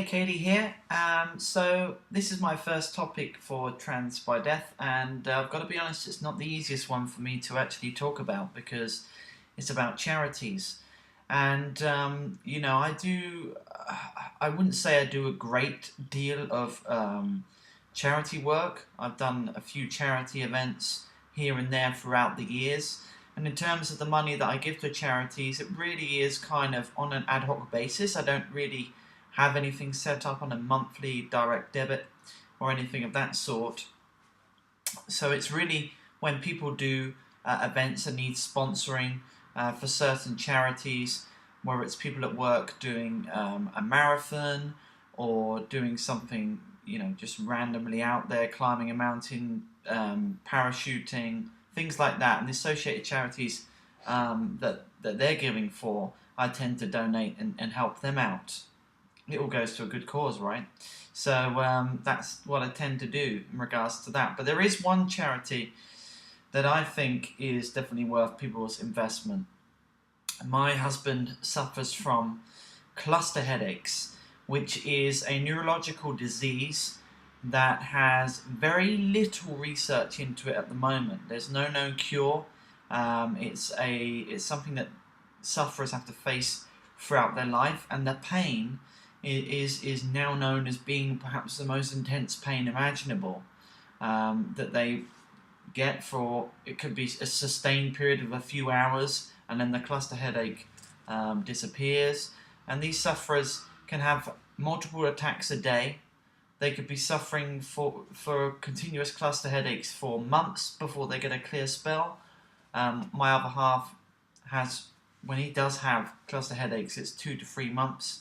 Hey, Katie here. So this is my first topic for TransbyDef, and I've got to be honest, it's not the easiest one for me to actually talk about because it's about charities. And I wouldn't say I do a great deal of charity work. I've done a few charity events here and there throughout the years. And in terms of the money that I give to charities, it really is kind of on an ad hoc basis. I don't really have anything set up on a monthly direct debit or anything of that sort. So it's really when people do events and need sponsoring for certain charities, whether it's people at work doing a marathon or doing something, just randomly out there, climbing a mountain, parachuting, things like that, and the associated charities that they're giving for, I tend to donate and help them out. It all goes to a good cause, right? So that's what I tend to do in regards to that. But there is one charity that I think is definitely worth people's investment. My husband suffers from cluster headaches, which is a neurological disease that has very little research into it at the moment. There's no known cure. It's something that sufferers have to face throughout their life, and the pain is now known as being perhaps the most intense pain imaginable that they get for, it could be a sustained period of a few hours, and then the cluster headache disappears. And these sufferers can have multiple attacks a day. They could be suffering for continuous cluster headaches for months before they get a clear spell. My other half has, when he does have cluster headaches, it's 2 to 3 months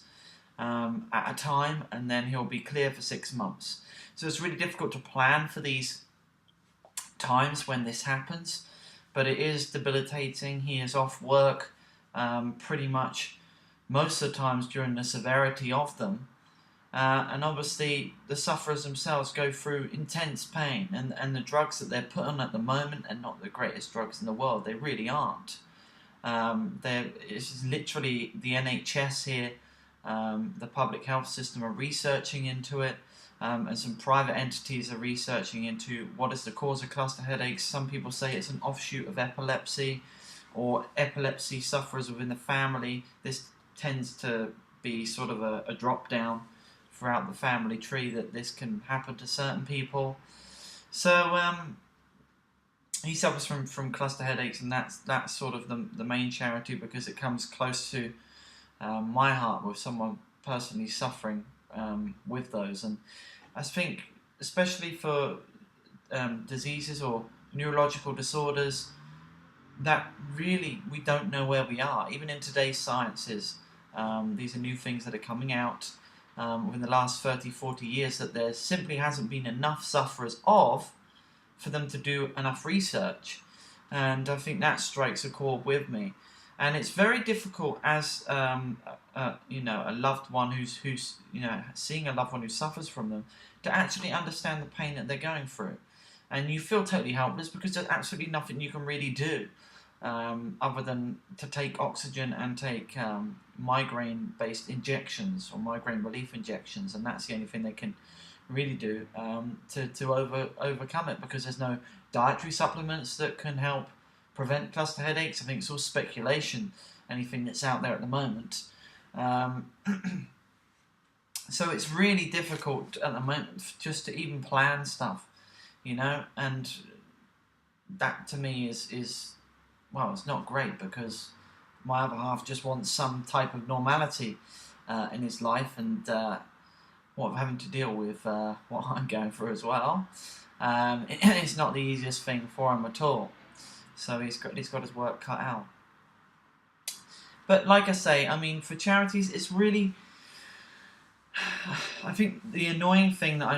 at a time, and then he'll be clear for 6 months. So it's really difficult to plan for these times when this happens, but it is debilitating. He is off work pretty much most of the times during the severity of them, and obviously the sufferers themselves go through intense pain, and the drugs that they're put on at the moment are not the greatest drugs in the world. They really aren't. It's literally the NHS here, the public health system are researching into it, and some private entities are researching into what is the cause of cluster headaches. Some people say it's an offshoot of epilepsy, or epilepsy sufferers within the family. This tends to be sort of a drop down throughout the family tree, that this can happen to certain people. So he suffers from cluster headaches, and that's sort of the main charity, because it comes close to my heart, with someone personally suffering with those. And I think, especially for diseases or neurological disorders, that really we don't know where we are. Even in today's sciences, these are new things that are coming out within the last 30, 40 years, that there simply hasn't been enough sufferers for them to do enough research. And I think that strikes a chord with me. And it's very difficult as a loved one who's seeing a loved one who suffers from them, to actually understand the pain that they're going through. And you feel totally helpless because there's absolutely nothing you can really do other than to take oxygen and take migraine-based injections, or migraine relief injections, and that's the only thing they can really do to overcome it, because there's no dietary supplements that can help prevent cluster headaches. I think it's all speculation, anything that's out there at the moment. So it's really difficult at the moment just to even plan stuff, and that to me is well, it's not great, because my other half just wants some type of normality in his life, and what I'm having to deal with what I'm going through as well. It's not the easiest thing for him at all. So he's got his work cut out. But like I say, I mean, for charities, it's really, I think the annoying thing that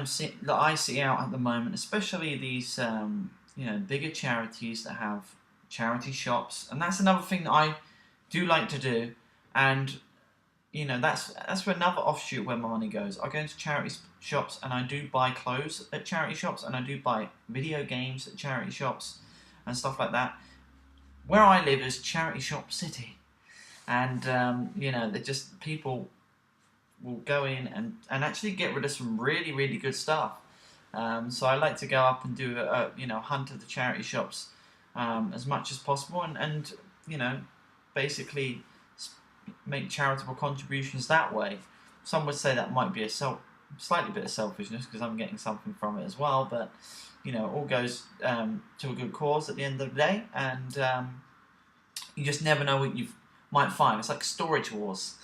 I see out at the moment, especially these bigger charities that have charity shops, and that's another thing that I do like to do, and that's where another offshoot where my money goes. I go into charity shops, and I do buy clothes at charity shops, and I do buy video games at charity shops and stuff like that. Where I live is Charity Shop City, and they're just people will go in and actually get rid of some really, really good stuff. So I like to go up and do a hunt of the charity shops as much as possible, and basically make charitable contributions that way. Some would say that might be a slightly bit of selfishness because I'm getting something from it as well, but it all goes to a good cause at the end of the day, and you just never know what you might find. It's like storage wars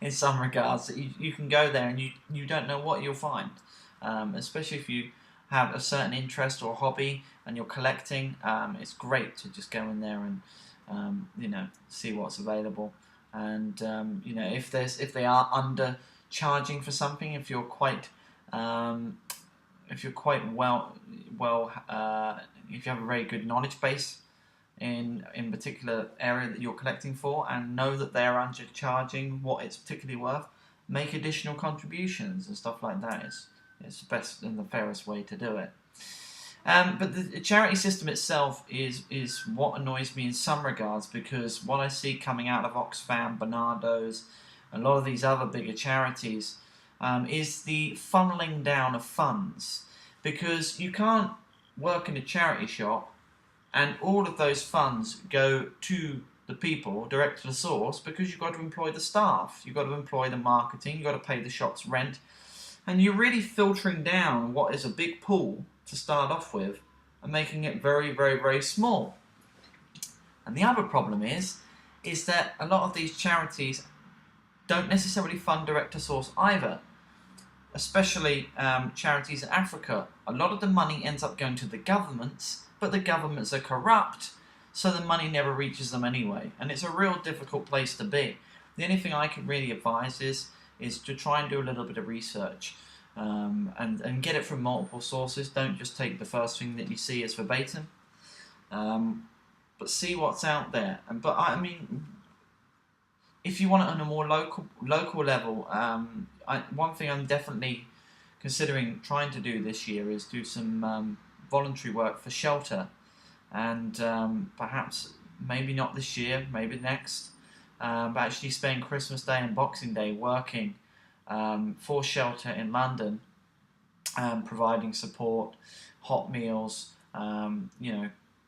in some regards. That you can go there and you don't know what you'll find, especially if you have a certain interest or hobby and you're collecting. It's great to just go in there and see what's available. And if they are undercharging for something, if you're quite if you have a very good knowledge base in particular area that you're collecting for, and know that they're undercharging what it's particularly worth, make additional contributions and stuff like that. It's the best and the fairest way to do it. But the charity system itself is what annoys me in some regards, because what I see coming out of Oxfam, Barnardo's, a lot of these other bigger charities, is the funneling down of funds. Because you can't work in a charity shop and all of those funds go to the people, direct to the source, because you've got to employ the staff, you've got to employ the marketing, you've got to pay the shop's rent, and you're really filtering down what is a big pool to start off with and making it very, very, very small. And the other problem is that a lot of these charities don't necessarily fund direct to source either, especially charities in Africa. A lot of the money ends up going to the governments, but the governments are corrupt, so the money never reaches them anyway, and it's a real difficult place to be. The only thing I can really advise is to try and do a little bit of research, and get it from multiple sources. Don't just take the first thing that you see as verbatim, but see what's out there. But I mean, if you want it on a more local level, one thing I'm definitely considering trying to do this year is do some voluntary work for shelter, and perhaps maybe not this year, maybe next, but actually spend Christmas Day and Boxing Day working for shelter in London, providing support, hot meals,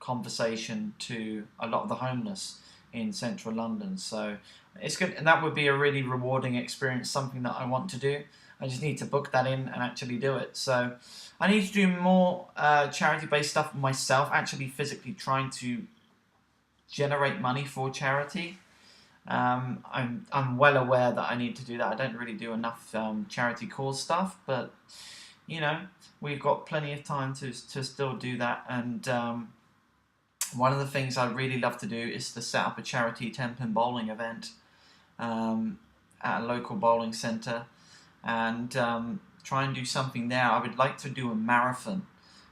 conversation to a lot of the homeless in central London. So it's good, and that would be a really rewarding experience, something that I want to do. I just need to book that in and actually do it. So I need to do more charity-based stuff myself, actually physically trying to generate money for charity. I'm well aware that I need to do that. I don't really do enough charity cause stuff, but we've got plenty of time to still do that. And one of the things I'd really love to do is to set up a charity 10-pin bowling event at a local bowling centre, and try and do something there. I would like to do a marathon,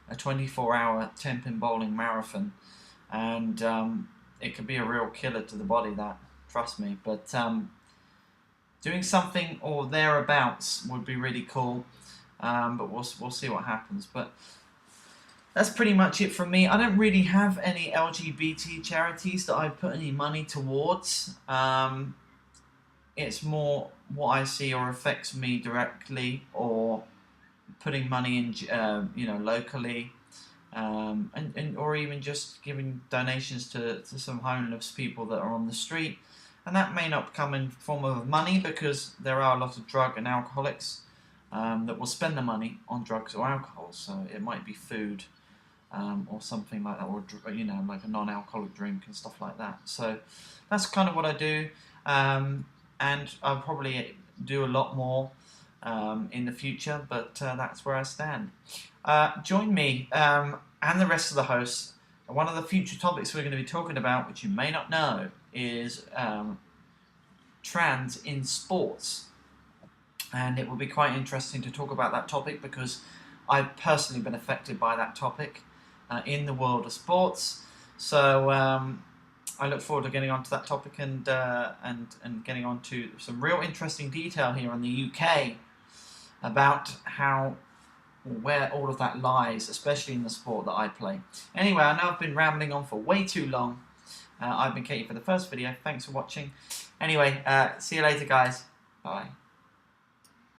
a 24-hour 10-pin bowling marathon, and it could be a real killer to the body, that, trust me. But doing something or thereabouts would be really cool, but we'll see what happens. But that's pretty much it from me. I don't really have any LGBT charities that I put any money towards. It's more what I see or affects me directly, or putting money in, locally, and or even just giving donations to some homeless people that are on the street. And that may not come in form of money, because there are a lot of drug and alcoholics that will spend the money on drugs or alcohol. So it might be food, or something like that, or like a non-alcoholic drink and stuff like that. So that's kind of what I do, and I'll probably do a lot more in the future, but that's where I stand. Join me and the rest of the hosts. One of the future topics we're going to be talking about, which you may not know, is trans in sports. And it will be quite interesting to talk about that topic, because I've personally been affected by that topic in the world of sports. So I look forward to getting onto that topic and getting onto some real interesting detail here in the UK about where all of that lies, especially in the sport that I play. Anyway, I know I've been rambling on for way too long. I've been Katie for the first video. Thanks for watching. Anyway, see you later, guys. Bye.